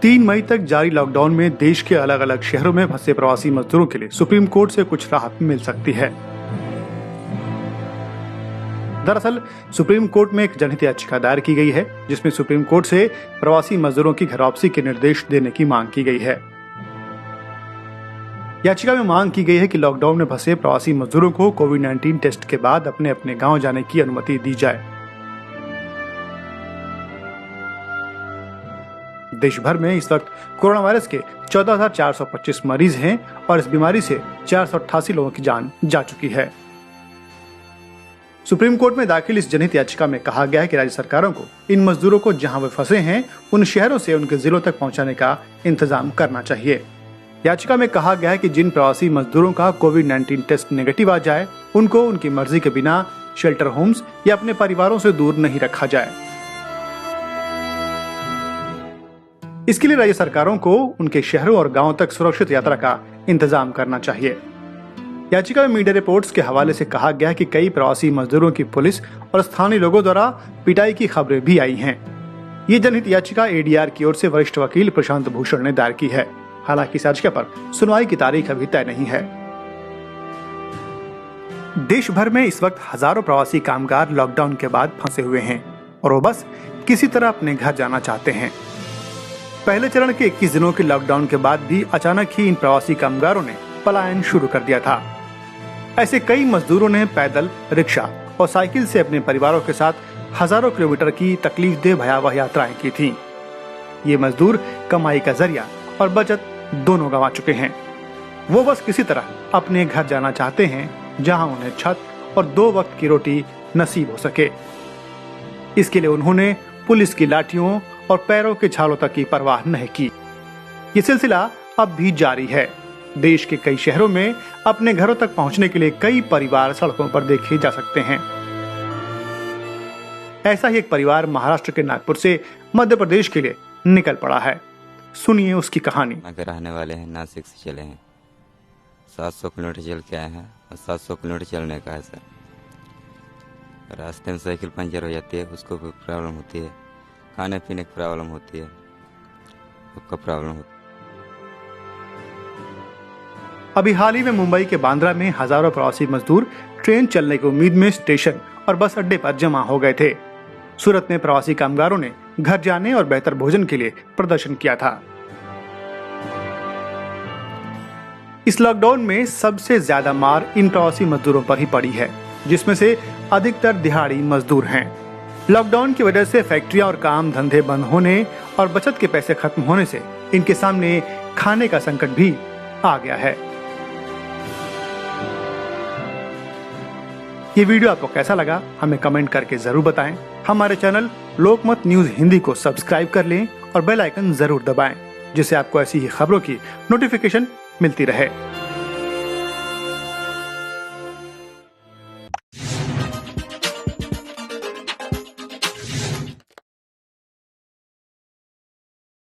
3 मई तक जारी लॉकडाउन में देश के अलग अलग शहरों में फंसे प्रवासी मजदूरों के लिए सुप्रीम कोर्ट से कुछ राहत मिल सकती है। दरअसल सुप्रीम कोर्ट में एक जनहित याचिका दायर की गई है, जिसमें सुप्रीम कोर्ट से प्रवासी मजदूरों की घर वापसी के निर्देश देने की मांग की गई है। याचिका में मांग की गई है कि लॉकडाउन में फंसे प्रवासी मजदूरों को कोविड-19 टेस्ट के बाद अपने अपने गांव जाने की अनुमति दी जाए। देश भर में इस वक्त कोरोना वायरस के 14,425 मरीज हैं और इस बीमारी से 488 लोगों की जान जा चुकी है। सुप्रीम कोर्ट में दाखिल इस जनहित याचिका में कहा गया है कि राज्य सरकारों को इन मजदूरों को जहां वे फंसे हैं उन शहरों से उनके जिलों तक पहुंचाने का इंतजाम करना चाहिए। याचिका में कहा गया है कि जिन प्रवासी मजदूरों का कोविड-19 टेस्ट नेगेटिव आ जाए उनको उनकी मर्जी के बिना शेल्टर होम्स या अपने परिवारों से दूर नहीं रखा जाए। इसके लिए राज्य सरकारों को उनके शहरों और गांवों तक सुरक्षित यात्रा का इंतजाम करना चाहिए। याचिका में मीडिया रिपोर्ट्स के हवाले से कहा गया कि कई प्रवासी मजदूरों की पुलिस और स्थानीय लोगों द्वारा पिटाई की खबरें भी आई हैं। ये जनहित याचिका एडीआर की ओर से वरिष्ठ वकील प्रशांत भूषण ने दायर की है। हालांकि इस याचिका पर सुनवाई की तारीख अभी तय नहीं है। देश भर में इस वक्त हजारों प्रवासी कामगार लॉकडाउन के बाद फंसे हुए हैं और वो बस किसी तरह अपने घर जाना चाहते हैं। पहले चरण के 21 दिनों के लॉकडाउन के बाद भी अचानक ही इन प्रवासी कामगारों ने पलायन शुरू कर दिया था। ऐसे कई मजदूरों ने पैदल, रिक्शा और साइकिल से अपने परिवारों के साथ हजारों किलोमीटर की तकलीफदेह भयावह यात्राएं की थीं। ये मजदूर कमाई का जरिया और बचत दोनों गंवा चुके हैं। वो बस किसी तरह अपने घर जाना चाहते हैं, जहां उन्हें छत और 2 वक्त की रोटी नसीब हो सके। इसके लिए उन्होंने पुलिस की लाठियों और पैरों के छालों तक की परवाह नहीं की। ये सिलसिला अब भी जारी है। देश के कई शहरों में अपने घरों तक पहुंचने के लिए कई परिवार सड़कों पर देखे जा सकते हैं। ऐसा ही एक परिवार महाराष्ट्र के नागपुर से मध्य प्रदेश के लिए निकल पड़ा है। सुनिए उसकी कहानी। अगर रहने वाले हैं, नासिक से चले हैं, 700 किलोमीटर चल के आए हैं और 700 किलोमीटर चलने का है सर। रास्ते में साइकिल पंचर हो जाती है, उसको भी प्रॉब्लम होती है, खाने पीने की प्रॉब्लम होती है, सबका प्रॉब्लम होती है। अभी हाल ही में मुंबई के बांद्रा में हजारों प्रवासी मजदूर ट्रेन चलने की उम्मीद में स्टेशन और बस अड्डे पर जमा हो गए थे। सूरत में प्रवासी कामगारों ने घर जाने और बेहतर भोजन के लिए प्रदर्शन किया था। इस लॉकडाउन में सबसे ज्यादा मार इन प्रवासी मजदूरों पर ही पड़ी है, जिसमें से अधिकतर दिहाड़ी मजदूर हैं। लॉकडाउन की वजह से फैक्ट्रियां और काम धंधे बंद होने और बचत के पैसे खत्म होने से इनके सामने खाने का संकट भी आ गया है। ये वीडियो आपको कैसा लगा हमें कमेंट करके जरूर बताएं। हमारे चैनल लोकमत न्यूज हिंदी को सब्सक्राइब कर लें और बेल आइकन जरूर दबाएं, जिससे आपको ऐसी ही खबरों की नोटिफिकेशन मिलती रहे।